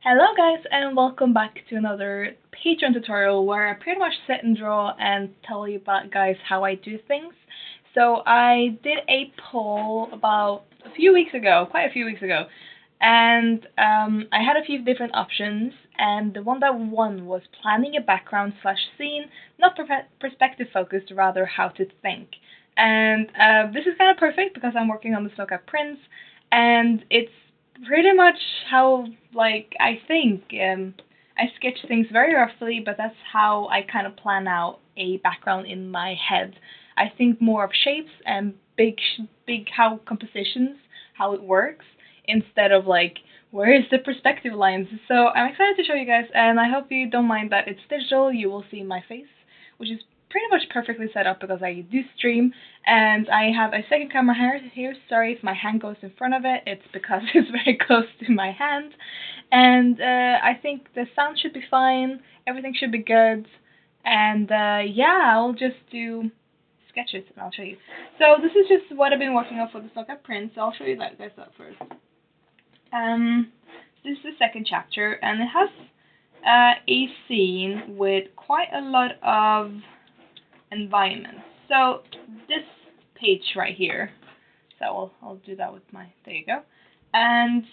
Hello guys and welcome back to another Patreon tutorial where I pretty much sit and draw and tell you about guys how I do things. So I did a poll about a few weeks ago, quite a few weeks ago, and I had a few different options, and the one that won was planning a background slash scene, not perspective focused, rather how to think. And this is kind of perfect because I'm working on the snowcat prints, and it's pretty much how I think. I sketch things very roughly, but that's how I kind of plan out a background in my head. I think more of shapes and big how compositions, how it works, instead of where is the perspective lines. So I'm excited to show you guys, and I hope you don't mind that it's digital. You will see my face, which is pretty much perfectly set up because I do stream, and I have a second camera here. Sorry if my hand goes in front of it, it's because it's very close to my hand. And I think the sound should be fine, everything should be good, and yeah, I'll just do sketches and I'll show you. So this is just what I've been working on for the Snowcat print, so I'll show you that guys that first. This is the second chapter, and it has a scene with quite a lot of environment. So this page right here, so I'll do that with my, there you go. And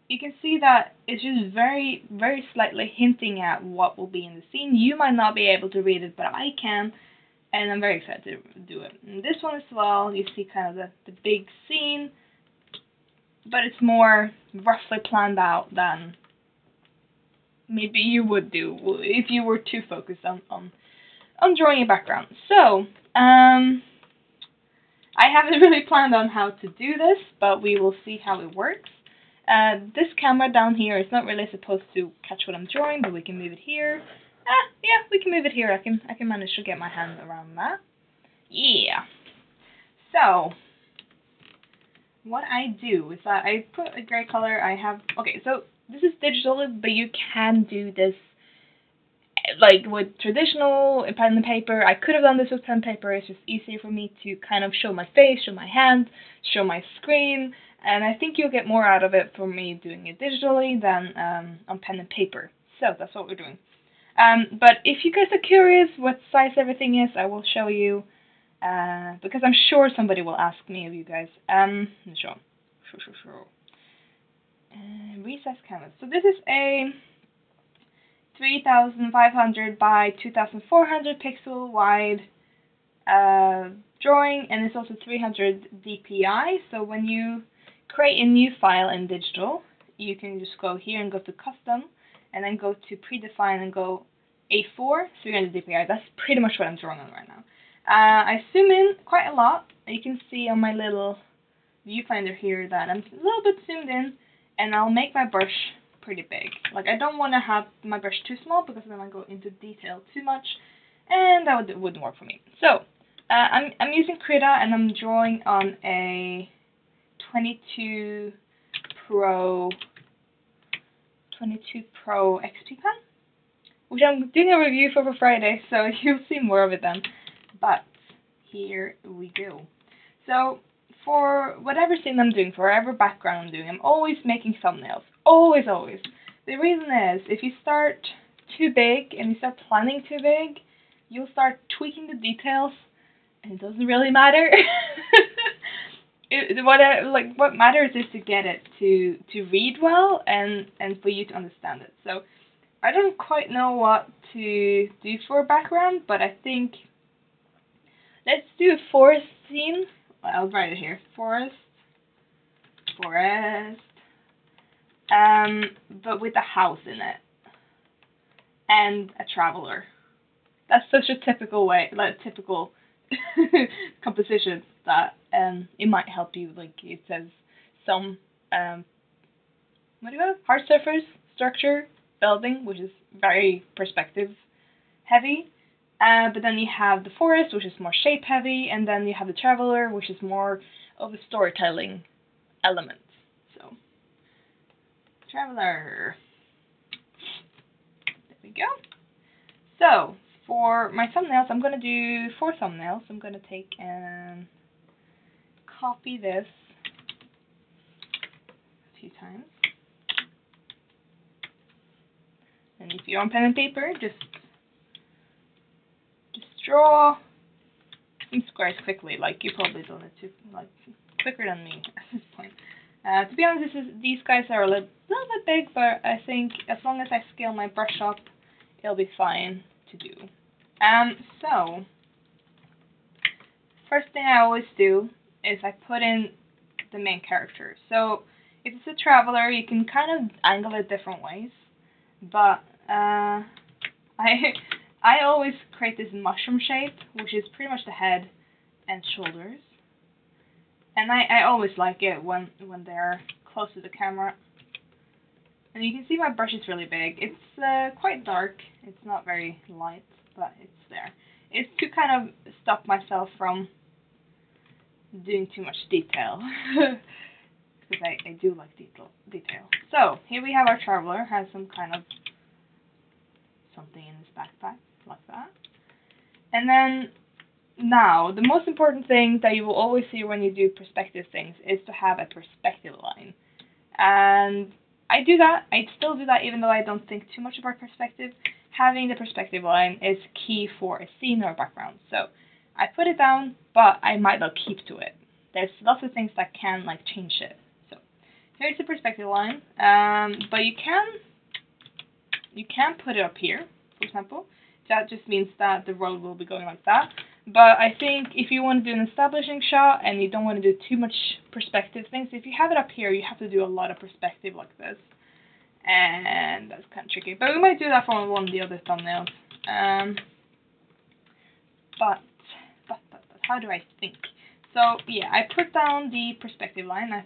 you can see that it's just very slightly hinting at what will be in the scene. You might not be able to read it, but I can, and I'm very excited to do it. And this one as well, you see kind of the big scene, but it's more roughly planned out than maybe you would do if you were too focused on drawing a background. So, I haven't really planned on how to do this, but we will see how it works. This camera down here is not really supposed to catch what I'm drawing, but we can move it here. Yeah, we can move it here. I can manage to get my hand around that. Yeah. So, what I do is that I put a gray color. Okay, so this is digital, but you can do this with traditional pen and paper. I could have done this with pen and paper. It's just easier for me to kind of show my face, show my hand, show my screen, and I think you'll get more out of it for me doing it digitally than on pen and paper. So that's what we're doing. But if you guys are curious what size everything is, I will show you, because I'm sure somebody will ask me of you guys. Sure. Resize canvas. So this is a 3,500 by 2,400 pixel wide drawing, and it's also 300 dpi. So when you create a new file in digital, you can just go here and go to custom, and then go to predefine and go A4 300 dpi. That's pretty much what I'm drawing on right now. I zoom in quite a lot. You can see on my little viewfinder here that I'm a little bit zoomed in, and I'll make my brush pretty big. I don't want to have my brush too small because then I go into detail too much, and that wouldn't work for me. So I'm using Krita, and I'm drawing on a 22 Pro XP pen, which I'm doing a review for Friday, so you'll see more of it then. But here we go. So for whatever scene I'm doing, for whatever background I'm doing, I'm always making thumbnails. Always. The reason is, if you start too big and you start planning too big, you'll start tweaking the details, and it doesn't really matter. What matters is to get it to read well and for you to understand it. So I don't quite know what to do for a background, but I think let's do a forest scene. Well, I'll write it here. Forest. But with a house in it and a traveler. That's such a typical typical composition that it might help you. It says some what do you call it? Hard surface structure building, which is very perspective heavy. But then you have the forest, which is more shape heavy, and then you have the traveler, which is more of a storytelling element. So, traveler. There we go. So, for my thumbnails, I'm going to do 4 thumbnails. I'm going to take and copy this a few times. you're on pen and paper, just draw some squares quickly. Like you probably done it too, like quicker than me at this point. To be honest, these guys are a little bit big, but I think as long as I scale my brush up, it'll be fine to do. So first thing I always do is I put in the main character. So if it's a traveler, you can kind of angle it different ways, but I I always create this mushroom shape, which is pretty much the head and shoulders. And I always like it when they're close to the camera. And you can see my brush is really big. It's quite dark. It's not very light, but it's there. It's to kind of stop myself from doing too much detail. Because I do like detail. So, here we have our traveler. Has some kind of something in his backpack, like that. And then, now, the most important thing that you will always see when you do perspective things is to have a perspective line. And I do that. I still do that even though I don't think too much about perspective. Having the perspective line is key for a scene or a background. So I put it down, but I might not keep to it. There's lots of things that can like change it. So here's the perspective line. But you can put it up here, for example. That just means that the road will be going like that. But I think if you want to do an establishing shot and you don't want to do too much perspective things, if you have it up here, you have to do a lot of perspective like this. And that's kind of tricky. But we might do that for one of the other thumbnails. But how do I think? So, yeah, I put down the perspective line. I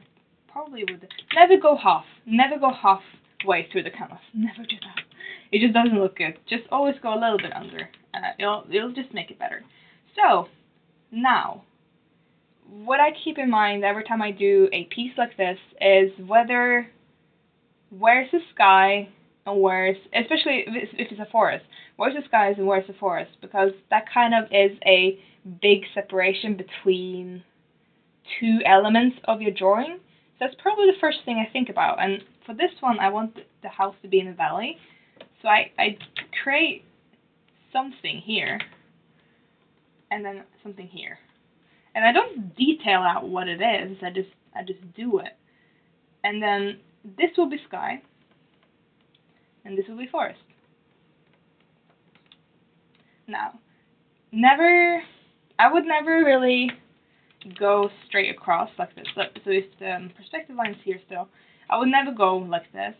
probably would never go halfway through the canvas. Never do that. It just doesn't look good. Just always go a little bit under. It'll just make it better. So, now, what I keep in mind every time I do a piece like this is where's the sky and especially if it's a forest, where's the skies and where's the forest, because that kind of is a big separation between two elements of your drawing. So that's probably the first thing I think about. And for this one, I want the house to be in a valley. So I create something here, and then something here. And I don't detail out what it is, I just do it. And then this will be sky, and this will be forest. Now, I would never really go straight across like this. So if the perspective line is here still, I would never go like this.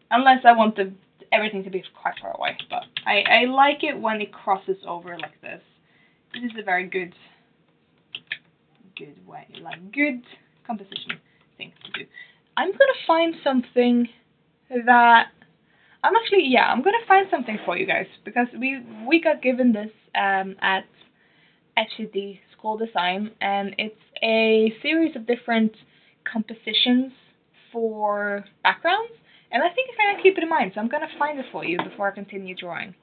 Unless I want everything to be quite far away. But I like it when it crosses over like this. This is a very good way, like good composition thing to do. I'm gonna find something that I'm gonna find something for you guys, because we got given this at FCD School Design, and it's a series of different compositions for backgrounds, and I think I'm gonna keep it in mind, so I'm gonna find it for you before I continue drawing.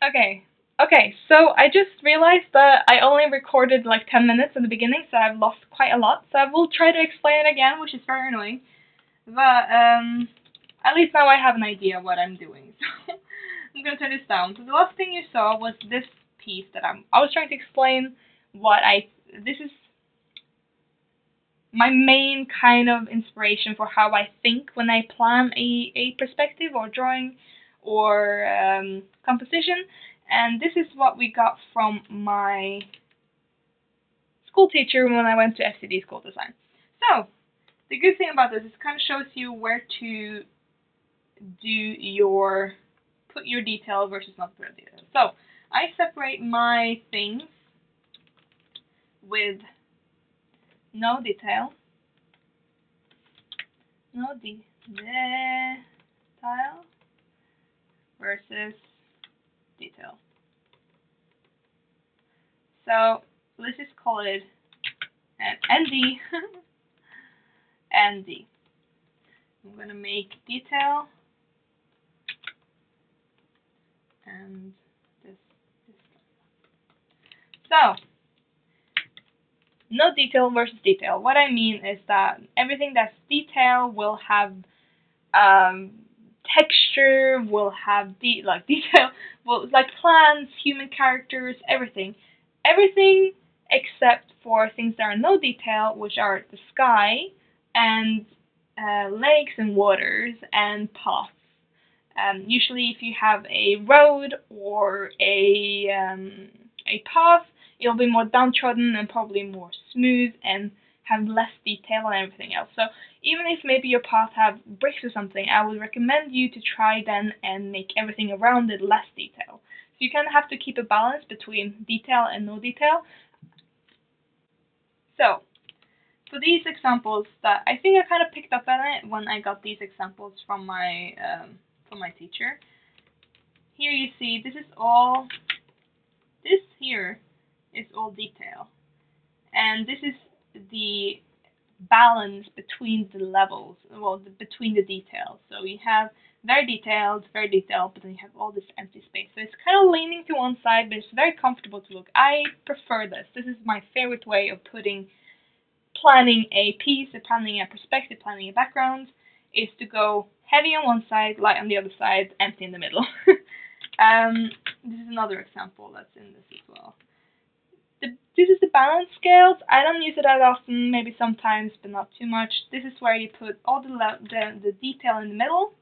Okay, so I just realized that I only recorded like 10 minutes in the beginning, so I've lost quite a lot, so I will try to explain it again, which is very annoying. But at least now I have an idea what I'm doing. So I'm gonna turn this down. So the last thing you saw was this piece that I was trying to explain this is my main kind of inspiration for how I think when I plan a perspective or drawing or composition, and this is what we got from my school teacher when I went to FCD School Design. So the good thing about this is it kind of shows you where to put your detail versus not put detail. So I separate my things with no detail versus detail. So let's just call it an ND. ND. I'm gonna make detail and this. So no detail versus detail. What I mean is that everything that's detail will have texture, will have detail, will like plants, human characters, everything. Everything except for things that are no detail, which are the sky and lakes and waters and paths. Usually, if you have a road or a path, it'll be more downtrodden and probably more smooth and have less detail and everything else. So even if maybe your path have bricks or something, I would recommend you to try then and make everything around it less detail. So you kind of have to keep a balance between detail and no detail. So for these examples, that I think I kind of picked up on it when I got these examples from my teacher. Here you see this here is all detail, and this is the balance between the levels, well, between the details. So you have very detailed, but then you have all this empty space. So it's kind of leaning to one side, but it's very comfortable to look. I prefer this. This is my favorite way of planning a piece, planning a perspective, planning a background, is to go heavy on one side, light on the other side, empty in the middle. This is another example that's in this as well. This is the balance scales. I don't use it that often, maybe sometimes, but not too much. This is where you put all the detail in the middle.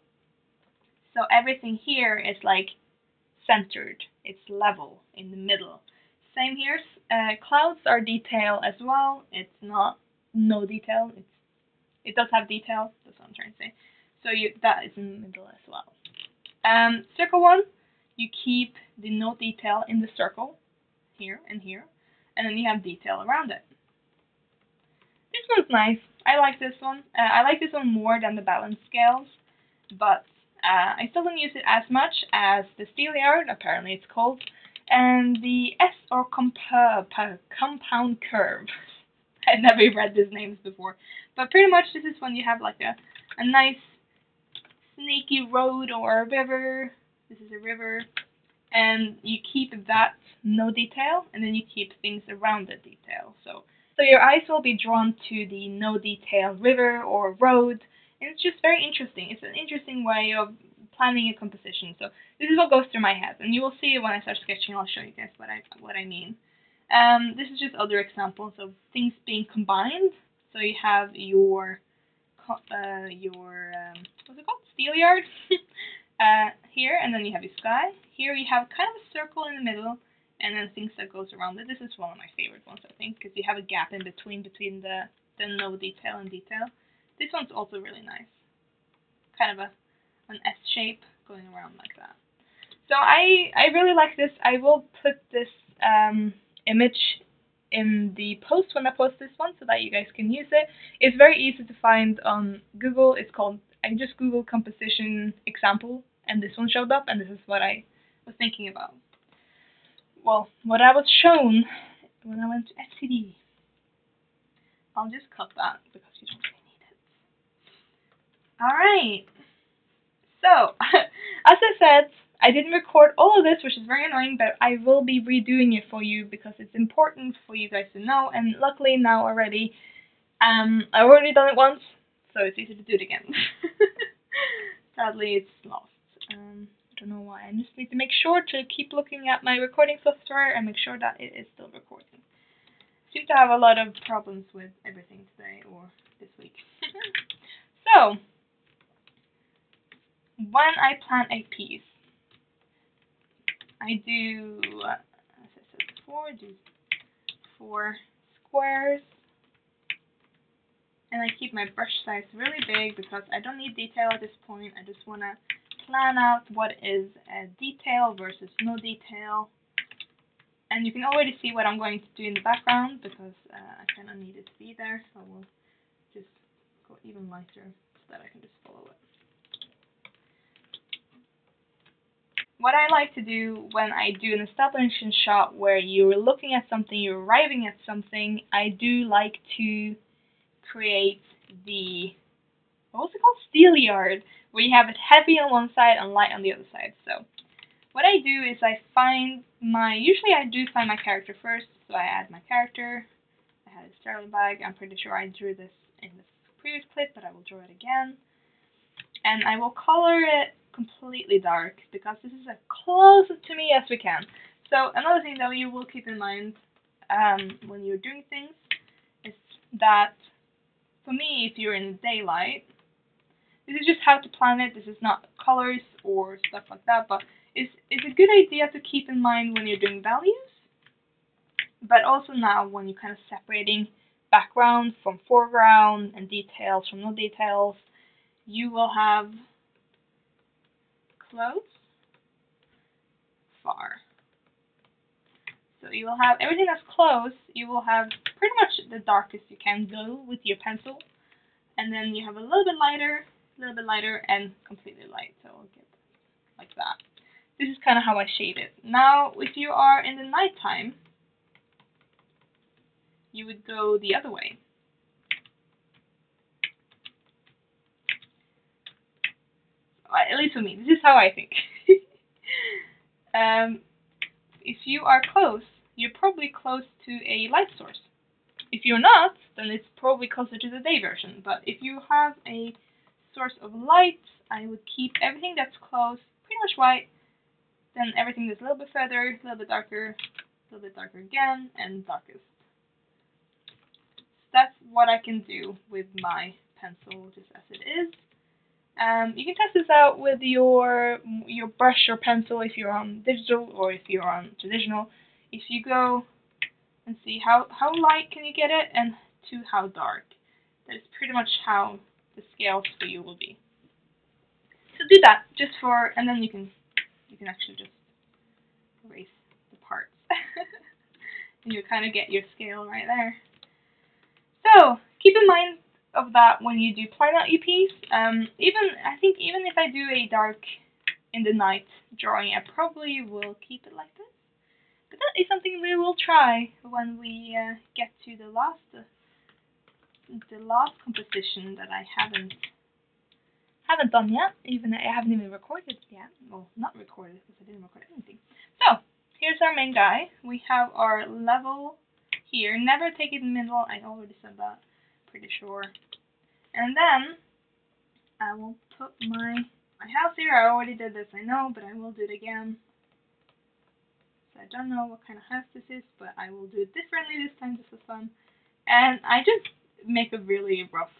So everything here is like centered. It's level in the middle. Same here. Clouds are detail as well. It's not no detail. It does have detail. That's what I'm trying to say. So that is in the middle as well. Circle one, you keep the no detail in the circle here and here, and then you have detail around it. This one's nice. I like this one. I like this one more than the balance scales, but I still don't use it as much as the Steelyard, apparently it's called, and the S or compound curve. I've never read these names before, but pretty much this is when you have like a nice snaky road or a river. This is a river, and you keep that no detail, and then you keep things around the detail. So your eyes will be drawn to the no detail river or road, and it's just very interesting. It's an interesting way of planning a composition. So this is what goes through my head, and you will see when I start sketching. I'll show you guys what I mean. This is just other examples of things being combined. So you have your what's it called? Steelyard here, and then you have your sky. Here you have kind of a circle in the middle, and then things that goes around it. This is one of my favorite ones, I think, because you have a gap in between the no detail and detail. This one's also really nice. Kind of an S shape going around like that. So I really like this. I will put this image in the post when I post this one so that you guys can use it. It's very easy to find on Google. It's called, I just Googled composition example, and this one showed up, and this is what I was thinking about. Well, what I was shown when I went to FCD. I'll just cut that because you don't really need it. Alright. So, as I said, I didn't record all of this, which is very annoying, but I will be redoing it for you because it's important for you guys to know, and luckily now already, I've already done it once, so it's easy to do it again. Sadly, it's lost. I don't know why. I just need to make sure to keep looking at my recording software and make sure that it is still recording. I seem to have a lot of problems with everything today or this week. So, when I plan a piece, I do, as I said before, do 4 squares, and I keep my brush size really big because I don't need detail at this point. I just want to plan out what is a detail versus no detail, and you can already see what I'm going to do in the background because I kind of need it to be there, so I will just go even lighter so that I can just follow it. What I like to do when I do an establishing shot where you're looking at something, you're arriving at something, I do like to create the, what's it called? Steelyard, where you have it heavy on one side and light on the other side. So what I do is usually I do find my character first, so I add my character. I had a sterling bag. I'm pretty sure I drew this in the previous clip, but I will draw it again. and I will color it completely dark because this is as close to me as we can. So another thing that you will keep in mind when you're doing things is that, for me, if you're in daylight, this is just how to plan it. This is not colors or stuff like that, but it's a good idea to keep in mind when you're doing values, but also now when you're kind of separating background from foreground and details from no details. You will have close, far. So you will have everything that's close, you will have pretty much the darkest you can go with your pencil. And then you have a little bit lighter, and completely light. So I'll get like that. This is kind of how I shade it. Now, if you are in the nighttime, you would go the other way. At least for me, this is how I think. If you are close, you're probably close to a light source. If you're not, then it's probably closer to the day version. But if you have a source of light, I would keep everything that's close pretty much white, then everything that's a little bit further, a little bit darker again, and darkest. So that's what I can do with my pencil just as it is. You can test this out with your brush or pencil if you're on digital or if you're on traditional. If you go and see how light can you get it and to how dark. That is pretty much how the scales for you will be. So do that just for, and then you can actually just erase the parts. And you kind of get your scale right there. So keep in mind of that when you do plan out your piece. I think even if I do a dark in the night drawing, I probably will keep it like this. But that is something we will try when we get to the last composition that I haven't done yet. I haven't even recorded yet. Well, not recorded because I didn't record anything. So here's our main guy. We have our level here. Never take it in the middle. I already said that. Pretty sure. And then I will put my house here. I already did this, I know, but I will do it again. So I don't know what kind of house this is, but I will do it differently this time just for fun. And I just make a really rough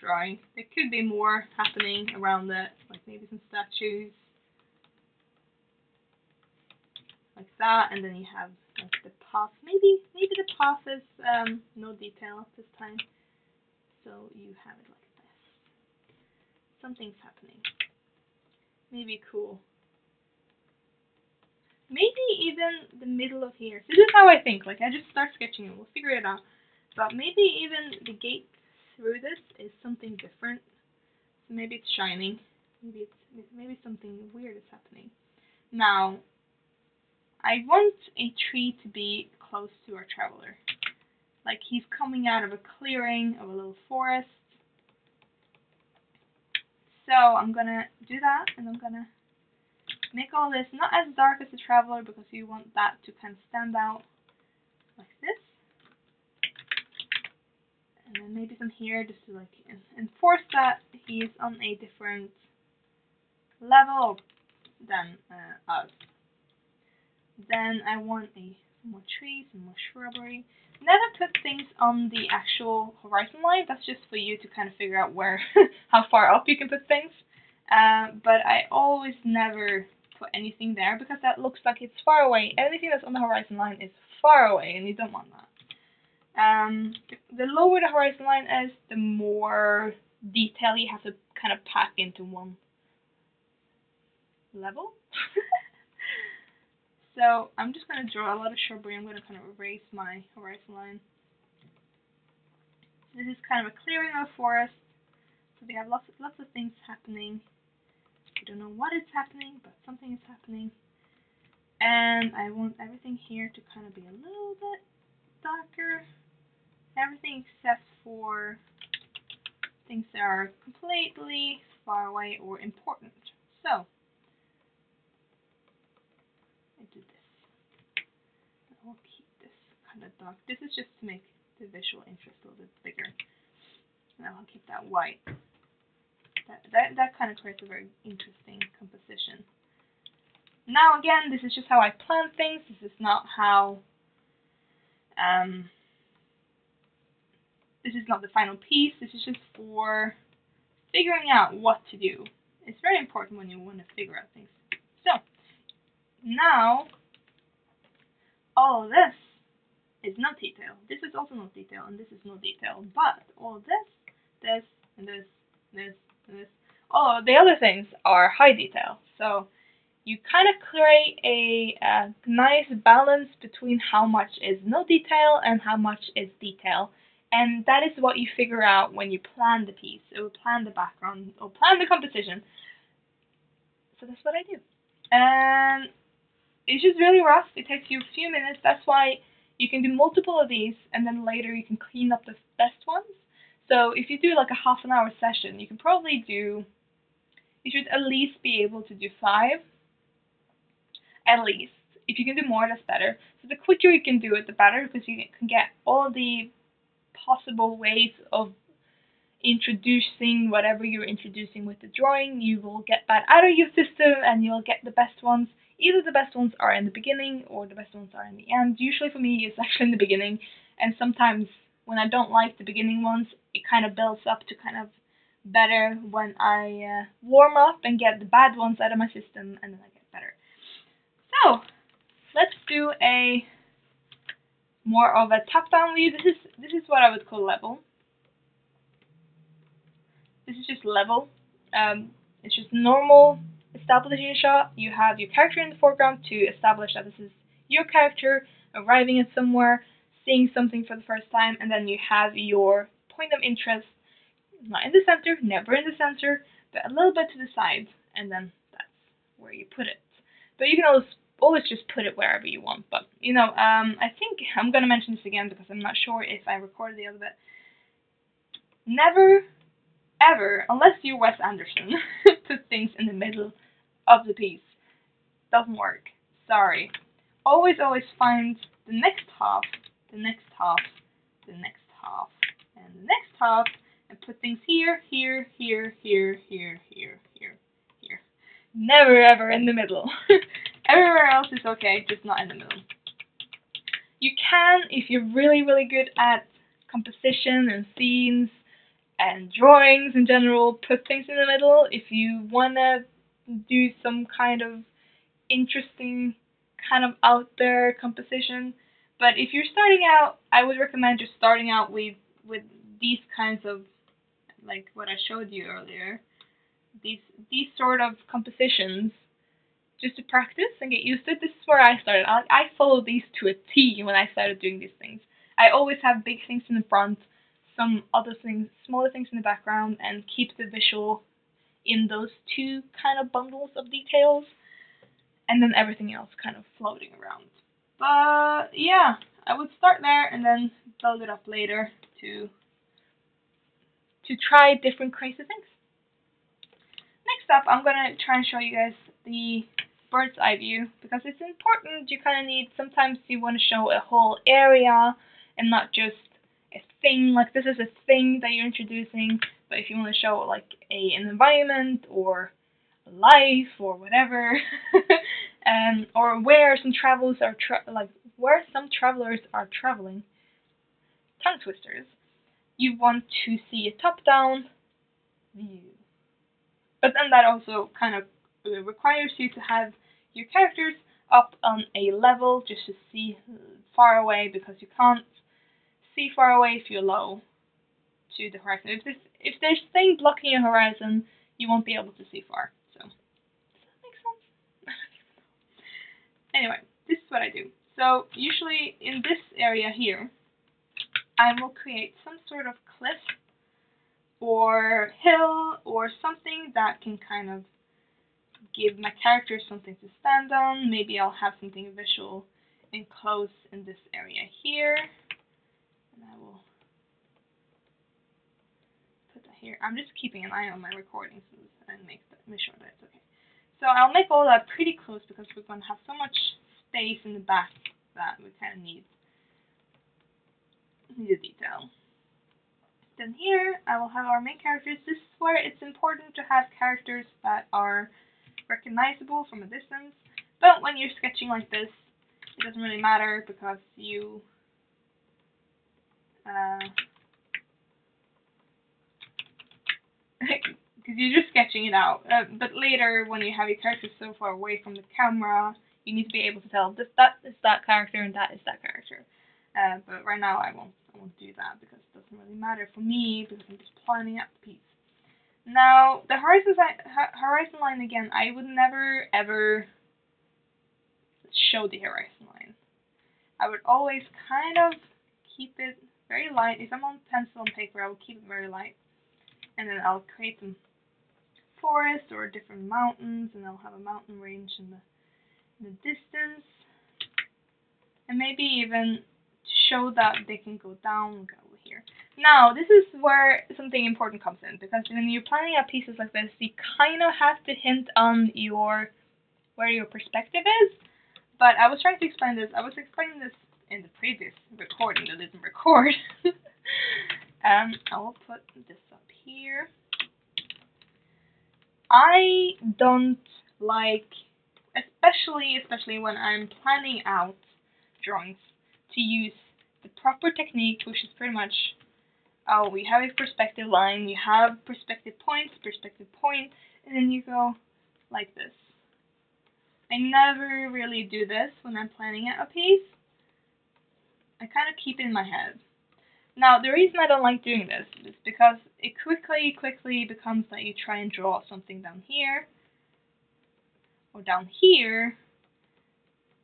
drawing. There could be more happening around it, like maybe some statues, like that, and then you have like the path. Maybe the path is no detail this time, so you have it like this. Something's happening. Maybe cool. Maybe even the middle of here. This is how I think. Like I just start sketching it. We'll figure it out. But maybe even the gate through this is something different. So maybe it's shining. Maybe something weird is happening. Now, I want a tree to be close to our traveler. Like he's coming out of a clearing of a little forest. So I'm gonna do that, and I'm gonna make all this not as dark as the traveler because you want that to kind of stand out like this. And then maybe some here just to like enforce that he's on a different level than us. Then I want some more trees, some more shrubbery. Never put things on the actual horizon line. That's just for you to kind of figure out where, how far up you can put things. But I always never put anything there because that looks like it's far away. Anything that's on the horizon line is far away, and you don't want that. The lower the horizon line is, the more detail you have to kind of pack into one level. So I'm just going to draw a lot of shrubbery. I'm going to kind of erase my horizon line. This is kind of a clearing of forest. So we have lots of things happening. We don't know what is happening, but something is happening. And I want everything here to kind of be a little bit darker. Everything except for things that are completely far away or important. So I do this. I will keep this kind of dark. This is just to make the visual interest a little bit bigger. And I will keep that white. That kind of creates a very interesting composition. Now again, this is just how I plan things. This is not how this is not the final piece. This is just for figuring out what to do. It's very important when you want to figure out things. So now all of this is no detail. This is also no detail, and this is no detail. But all of this, and this, and this, all of the other things are high detail. So you kind of create a nice balance between how much is no detail and how much is detail. And that is what you figure out when you plan the piece, or plan the background, or plan the composition. So that's what I do. And it's just really rough. It takes you a few minutes. That's why you can do multiple of these, and then later you can clean up the best ones. So if you do like a half an hour session, you can probably do, you should at least be able to do 5. At least. If you can do more, that's better. So the quicker you can do it, the better, because you can get all the possible ways of introducing whatever you're introducing with the drawing. You will get that out of your system, and you'll get the best ones. Either the best ones are in the beginning, or the best ones are in the end. Usually for me, it's actually in the beginning, and sometimes when I don't like the beginning ones, it kind of builds up to kind of better when I warm up and get the bad ones out of my system, and then I get better. So let's do a more of a top-down view. This is what I would call level. This is just level. It's just normal establishing a shot. You have your character in the foreground to establish that this is your character arriving at somewhere, seeing something for the first time, and then you have your point of interest, not in the center, never in the center, but a little bit to the side, and then that's where you put it. But you can always just put it wherever you want. But you know, I think I'm gonna mention this again because I'm not sure if I recorded the other bit. Never, ever, unless you're Wes Anderson, put things in the middle of the piece. Doesn't work. Sorry. Always find the next half, the next half, the next half, and the next half, and put things here, here, here, here, here, here, here, here. Never ever in the middle. Everywhere else is okay, just not in the middle. You can, if you're really, really good at composition and scenes and drawings in general, put things in the middle if you want to do some kind of interesting, kind of out there composition. But if you're starting out, I would recommend just starting out with these kinds of, like what I showed you earlier, these sort of compositions, just to practice and get used to it. This is where I started. I followed these to a T when I started doing these things. I always have big things in the front, some other things, smaller things in the background, and keep the visual in those two kind of bundles of details, and then everything else kind of floating around. But yeah, I would start there and then build it up later to try different crazy things. Next up, I'm gonna try and show you guys the bird's eye view, because it's important. You kind of need, sometimes you want to show a whole area and not just a thing. Like this is a thing that you're introducing, but if you want to show like an environment or life or whatever, or where some travelers are where some travelers are traveling, tongue twisters, you want to see a top-down view. But then that also kind of requires you to have your characters up on a level just to see far away, because you can't see far away if you're low to the horizon. If there's things blocking your horizon, you won't be able to see far. So does that make sense? Anyway, this is what I do. So usually in this area here, I will create some sort of cliff or hill or something that can kind of give my character something to stand on. Maybe I'll have something visual and close in this area here. And I will put that here. I'm just keeping an eye on my recordings and make sure that it's okay. So I'll make all that pretty close because we're going to have so much space in the back that we kind of need the detail. Then here I will have our main characters. This is where it's important to have characters that are recognizable from a distance. But when you're sketching like this, it doesn't really matter because because you're just sketching it out. But later, when you have your characters so far away from the camera, you need to be able to tell that is that character and that is that character. But right now, I won't do that because it doesn't really matter for me because I'm just planning out the piece. Now, the horizon line again, I would never ever show the horizon line. I would always kind of keep it very light. If I'm on pencil and paper, I will keep it very light. And then I'll create some forest or different mountains, and I'll have a mountain range in the distance. And maybe even show that they can go down and go over here. Now, this is where something important comes in, because when you're planning out pieces like this, you kind of have to hint on where your perspective is. But I was trying to explain this. I was explaining this in the previous recording that didn't record. I will put this up here. I don't like, especially when I'm planning out drawings, to use the proper technique, which is pretty much, oh, we have a perspective line, you have perspective points, and then you go like this. I never really do this when I'm planning out a piece. I kind of keep it in my head. Now, the reason I don't like doing this is because it quickly becomes that you try and draw something down here or down here,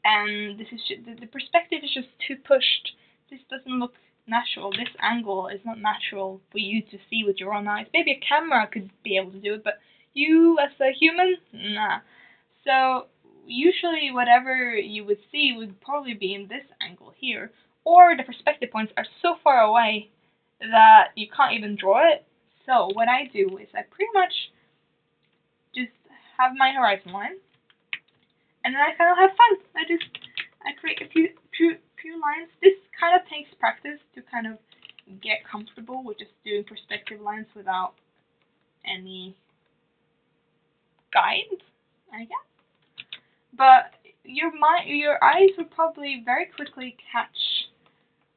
and this is the perspective is just too pushed. This doesn't look natural. This angle is not natural for you to see with your own eyes. Maybe a camera could be able to do it, but you as a human, nah. So usually whatever you would see would probably be in this angle here, or the perspective points are so far away that you can't even draw it. So what I do is I pretty much just have my horizon line, and then I kind of have fun. I create a few lines. This kind of takes practice to kind of get comfortable with just doing perspective lines without any guide, I guess. But your eyes will probably very quickly catch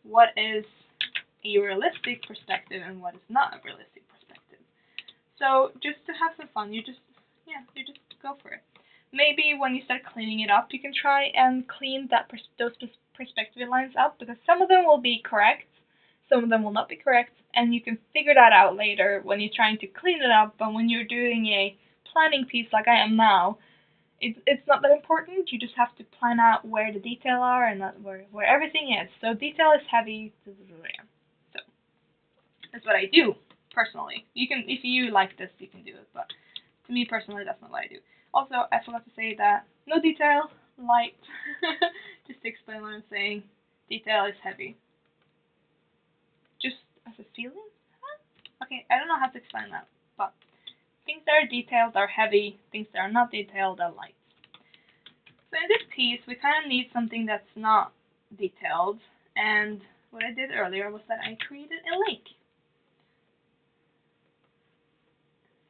what is a realistic perspective and what is not a realistic perspective. So just to have some fun, you just go for it. Maybe when you start cleaning it up, you can try and clean those perspective lines up, because some of them will be correct, some of them will not be correct, and you can figure that out later when you're trying to clean it up. But when you're doing a planning piece like I am now, it's not that important. You just have to plan out where the detail are and where everything is. So detail is heavy. So that's what I do personally. You can, if you like this, you can do it. But to me personally, that's not what I do. Also, I forgot to say that no detail, light. Just to explain what I'm saying, detail is heavy. Just as a feeling? Huh? Okay, I don't know how to explain that, but things that are detailed are heavy, things that are not detailed are light. So in this piece, we kind of need something that's not detailed, and what I did earlier was that I created a lake.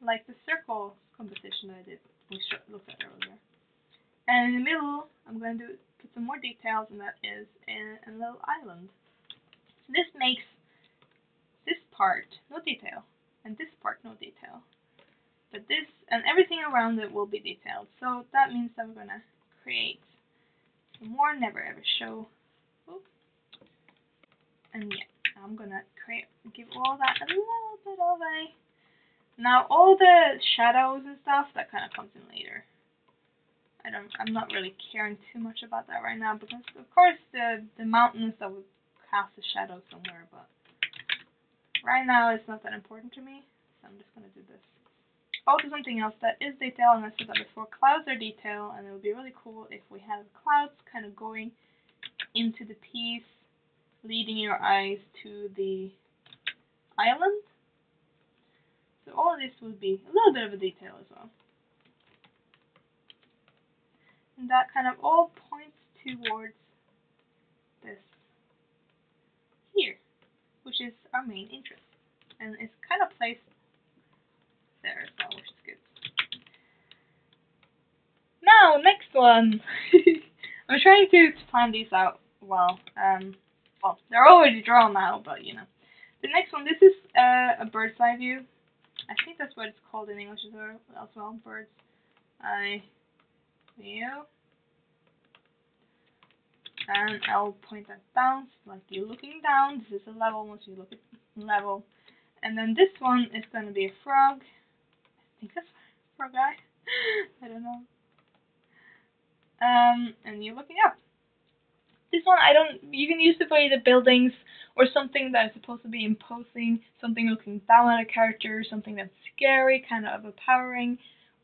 Like the circle composition that I did, we looked at earlier. And in the middle, I'm going to put some more details, and that is a little island. So this makes this part no detail, and this part no detail. But this and everything around it will be detailed. So that means that we're going to create some more never ever show. Oops. And yeah, I'm going to give all that a little bit of a... Now all the shadows and stuff, that kind of comes in later. I'm not really caring too much about that right now, because of course the mountains that would cast the shadow somewhere, but right now it's not that important to me, so I'm just gonna do this. Also, something else that is detail, and I said that before, clouds are detail, and it would be really cool if we had clouds kind of going into the piece, leading your eyes to the island. So all of this would be a little bit of a detail as well. And that kind of all points towards this here, which is our main interest. and it's kind of placed there as well, which is good. Now, next one. I'm trying to plan these out well. Well, they're already drawn now, but you know. The next one, this is a bird's eye view. I think that's what it's called in English as well, bird's eye view. And I'll point that down, like you're looking down. This is a level once you look at level. And then this one is going to be a frog. I think that's a frog eye. I don't know. And you're looking up. This one, you can use it for either buildings or something that is supposed to be imposing, something looking down at a character, something that's scary, kind of overpowering,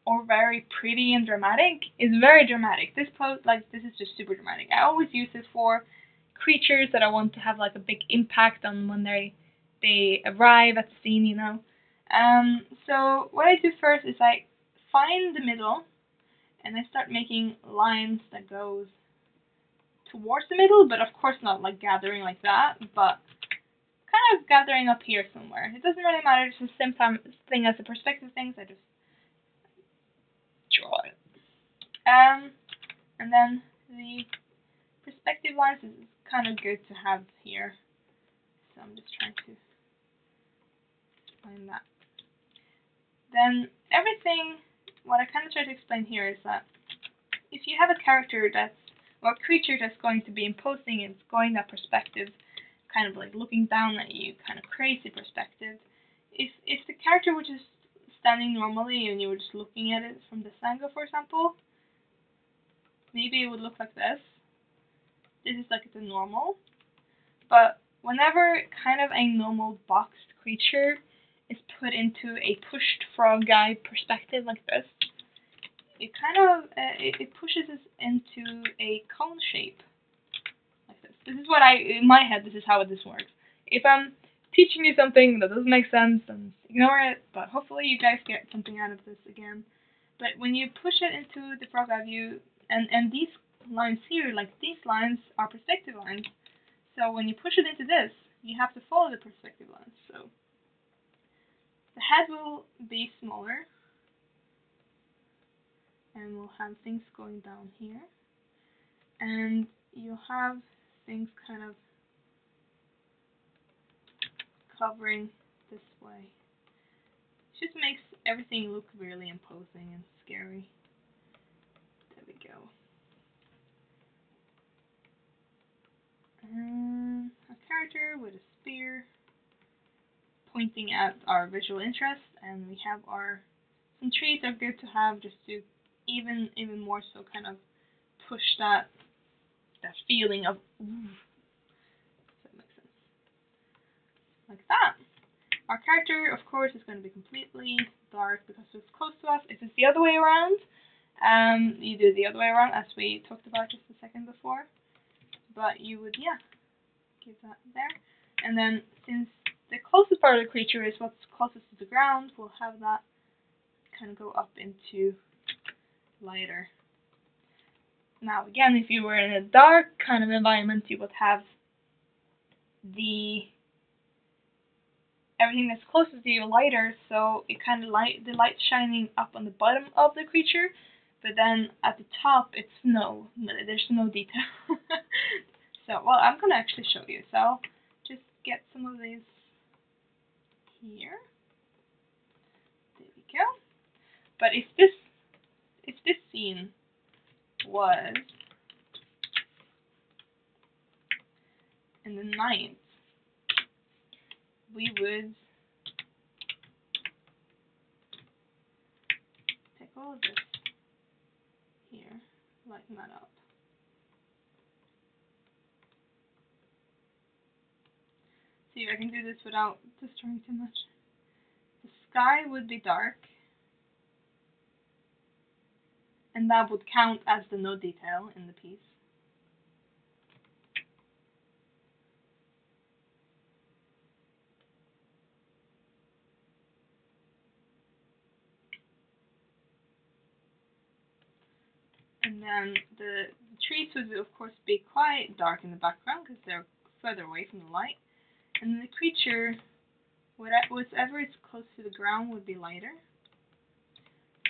or very pretty and dramatic. It's very dramatic. This pose, like, this is just super dramatic. I always use this for creatures that I want to have like a big impact on when they arrive at the scene, you know. So what I do first is I find the middle, and I start making lines that goes towards the middle, but of course not like gathering like that, but kind of gathering up here somewhere. It doesn't really matter. It's the same thing as the perspective things. I just draw it. And then the perspective lines is kind of good to have here. So I'm just trying to explain that. Then everything, what I kind of try to explain here is that if you have a character or a creature that's going to be imposing and it's going that perspective, kind of like looking down at you, kind of crazy perspective. If the character were just standing normally and you were just looking at it from this angle, for example, maybe it would look like this. This is like the normal. But whenever kind of a normal boxed creature is put into a pushed frog guy perspective like this, it kind of it pushes us into a cone shape like this. This is what in my head, this is how this works. If I'm teaching you something that doesn't make sense, then ignore it, but hopefully you guys get something out of this again. But when you push it into the frog eye view, and these lines here, like these lines are perspective lines, so when you push it into this, you have to follow the perspective lines. So the head will be smaller, and we'll have things going down here, and you'll have things kind of covering this way. It just makes everything look really imposing and scary. There we go. And a character with a spear pointing at our visual interest, and we have some trees are good to have just to even more so kind of push that feeling of ooh. Does that make sense? Like that. Our character, of course, is going to be completely dark because it's close to us. If it's the other way around, you do the other way around as we talked about just a second before. But you would, yeah, give that there. And then since the closest part of the creature is what's closest to the ground, we'll have that kind of go up into lighter. Now again, if you were in a dark kind of environment, you would have everything that's closest to you lighter, so it kind of the light shining up on the bottom of the creature, but then at the top it's there's no detail. So, well, I'm gonna actually show you. So I'll just get some of these here. There we go. But if this scene was in the night, we would take all of this here, lighten that up. See if I can do this without destroying too much. The sky would be dark, and that would count as the no detail in the piece. And then the trees would, of course, be quite dark in the background because they're further away from the light. And the creature Whatever is close to the ground would be lighter.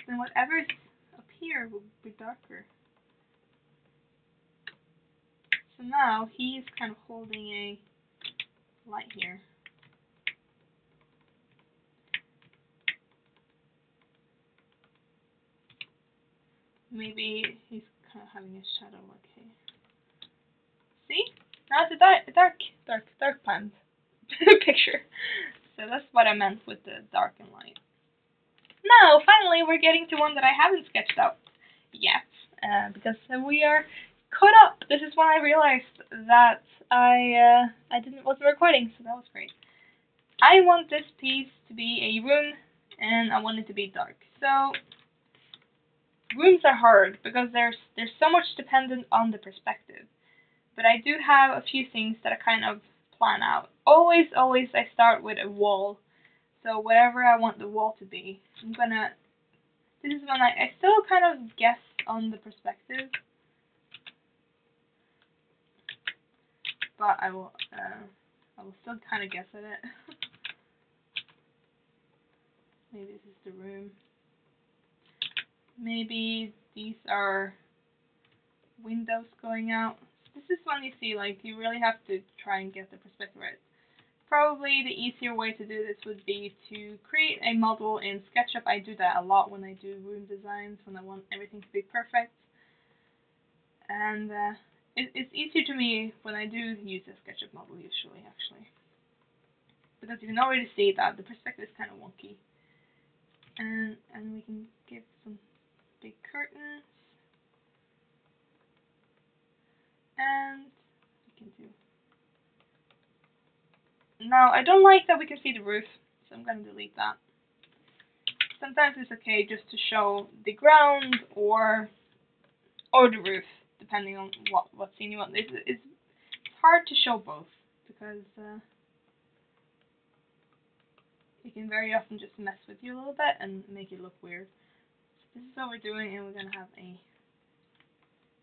Then whatever is up here will be darker. So now he's kind of holding a light here. Maybe he's kind of having a shadow like here. See? Now it's a dark plant picture. So that's what I meant with the dark and light. Now, finally, we're getting to one that I haven't sketched out yet, because we are caught up. This is when I realized that I wasn't recording, so that was great. I want this piece to be a room, and I want it to be dark. So rooms are hard because there's so much dependent on the perspective. But I do have a few things that I kind of plan out. Always I start with a wall. So whatever I want the wall to be, this is when I still kind of guess on the perspective. But I will still kind of guess at it. Maybe this is the room. Maybe these are windows going out. This is when you see, like, you really have to try and get the perspective right. Probably the easier way to do this would be to create a model in SketchUp. I do that a lot when I do room designs, when I want everything to be perfect. And it's easier to me when I do use a SketchUp model usually, actually. Because you can already see that the perspective is kind of wonky. And we can give some big curtains. And we can do... Now, I don't like that we can see the roof, so I'm going to delete that. Sometimes it's okay just to show the ground or the roof, depending on what scene you want. It's hard to show both, because it can very often just mess with you a little bit and make it look weird. So this is what we're doing, and we're going to have a...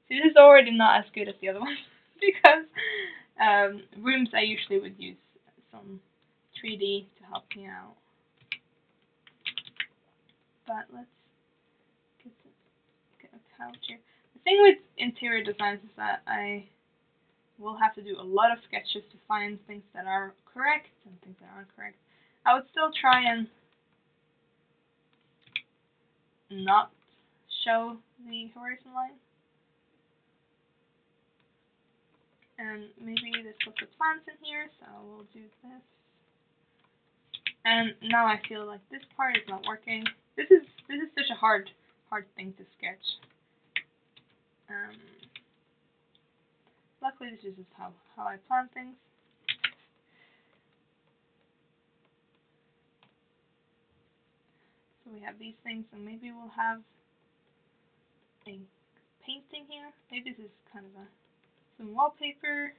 See, this is already not as good as the other one, because rooms I usually would use some 3D to help me out. But let's get a couch here. The thing with interior designs is that I will have to do a lot of sketches to find things that are correct and things that aren't correct. I would still try and not show the horizon line. And maybe there's lots of plants in here, so we'll do this. And now I feel like this part is not working. This is such a hard thing to sketch. Luckily, this is just how I plan things. So we have these things, and maybe we'll have a painting here. Maybe this is kind of some wallpaper.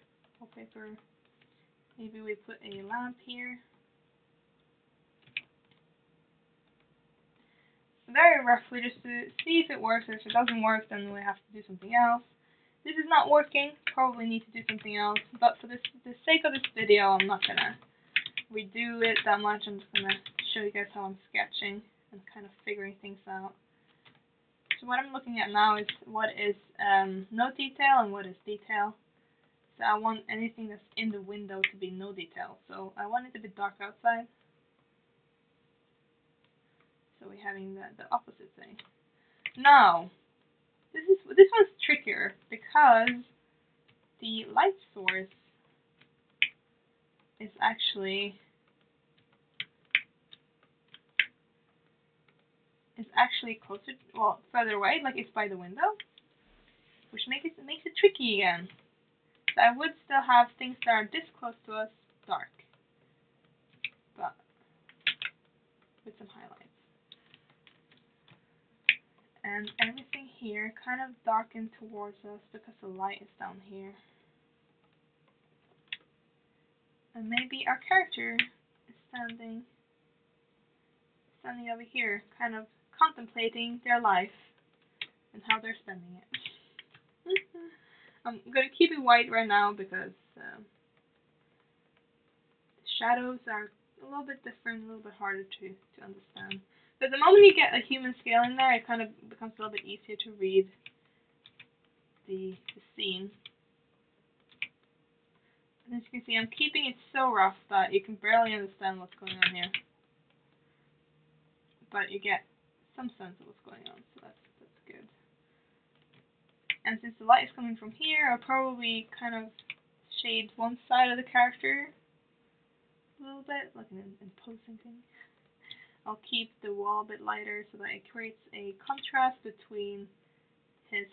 Maybe we put a lamp here. Very roughly, just to see if it works. If it doesn't work, then we have to do something else. This is not working. Probably need to do something else. But for the sake of this video, I'm not gonna redo it that much. I'm just gonna show you guys how I'm sketching and kind of figuring things out. So what I'm looking at now is what is no detail and what is detail. So I want anything that's in the window to be no detail. So I want it to be dark outside. So we're having the opposite thing. Now, this one's trickier because the light source is actually closer, well, further away, like it's by the window, which makes it tricky again. So I would still have things that are this close to us dark, but with some highlights. And everything here kind of darkened towards us because the light is down here. And maybe our character is standing over here, kind of contemplating their life and how they're spending it. I'm gonna keep it white right now because the shadows are a little bit different, a little bit harder to understand. But the moment you get a human scale in there, it kind of becomes a little bit easier to read the scene. And as you can see, I'm keeping it so rough that you can barely understand what's going on here. But you get some sense of what's going on, so that's good. And since the light is coming from here, I'll probably kind of shade one side of the character a little bit, like an imposing thing. I'll keep the wall a bit lighter so that it creates a contrast between his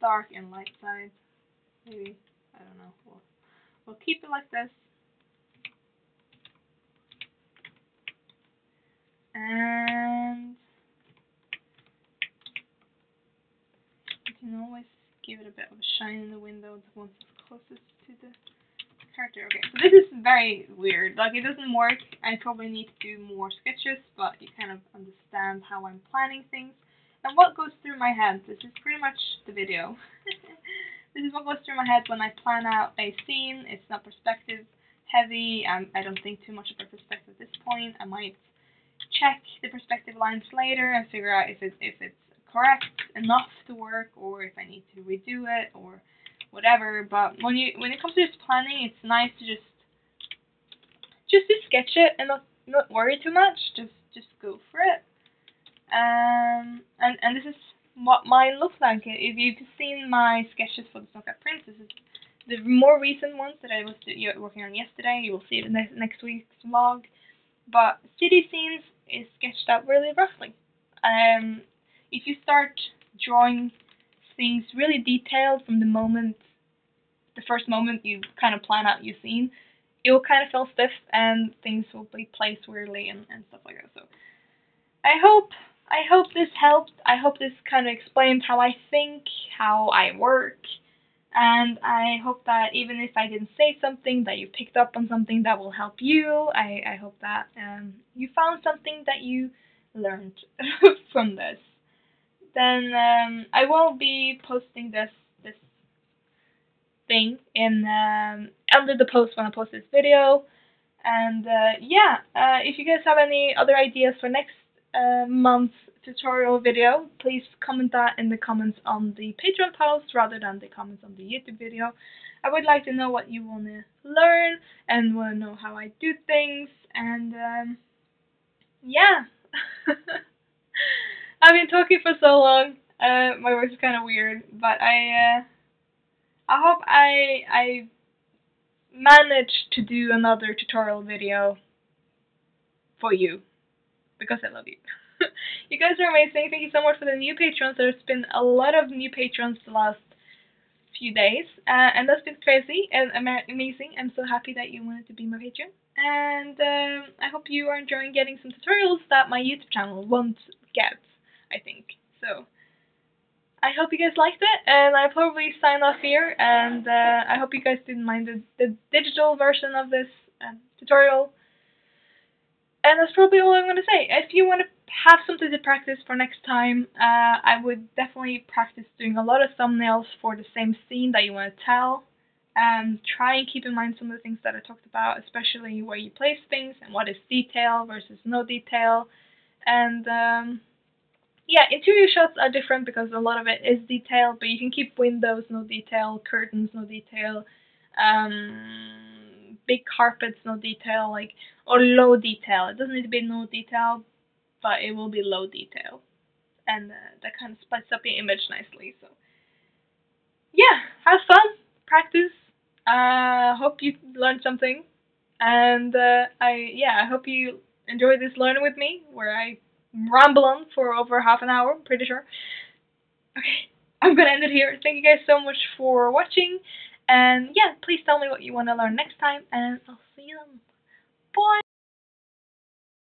dark and light side. Maybe, I don't know. We'll keep it like this. And you can always give it a bit of a shine in the window, the ones closest to the character. Okay, so this is very weird. Like, it doesn't work. I probably need to do more sketches, but you kind of understand how I'm planning things and what goes through my head. This is pretty much the video. This is what goes through my head when I plan out a scene. It's not perspective heavy. I don't think too much about perspective at this point. I might check the perspective lines later and figure out if it's correct enough to work, or if I need to redo it, or whatever. But when it comes to this planning, it's nice to just to sketch it and not worry too much. Just go for it. And this is what mine looks like. If you've seen my sketches for the Snowcat Prince, this is the more recent ones that I was working on yesterday. You will see it in next week's vlog. But city scenes is sketched out really roughly. If you start drawing things really detailed from the first moment you kind of plan out your scene, it will kind of feel stiff and things will be placed weirdly and stuff like that. So I hope this helped. I hope this kind of explained how I think, how I work, and I hope that even if I didn't say something, that you picked up on something that will help you. I hope that you found something that you learned from this. Then I will be posting this thing in under the post when I post this video. And yeah, if you guys have any other ideas for next month's tutorial video, please comment that in the comments on the Patreon post rather than the comments on the YouTube video. I would like to know what you want to learn and want to know how I do things. And yeah. I've been talking for so long. My voice is kind of weird, but I hope I managed to do another tutorial video for you, because I love you. You guys are amazing. Thank you so much for the new patrons. There's been a lot of new patrons the last few days, and that's been crazy and amazing. I'm so happy that you wanted to be my patron, and I hope you are enjoying getting some tutorials that my YouTube channel won't get, I think. So I hope you guys liked it, and I'll probably sign off here, and I hope you guys didn't mind the digital version of this tutorial. And that's probably all I'm going to say. If you want to have something to practice for next time, I would definitely practice doing a lot of thumbnails for the same scene that you want to tell. Try and keep in mind some of the things that I talked about, especially where you place things and what is detail versus no detail. And yeah, interior shots are different because a lot of it is detail, but you can keep windows no detail, curtains no detail, big carpets no detail, like, or low detail. It doesn't need to be no detail, but it will be low detail, and that kind of spices up your image nicely. So yeah, have fun, practice. Hope you learned something, and I hope you enjoy this learning with me, where I ramble on for over half an hour, I'm pretty sure. Okay, I'm gonna end it here. Thank you guys so much for watching, and yeah, please tell me what you want to learn next time, and I'll see you then. Bye!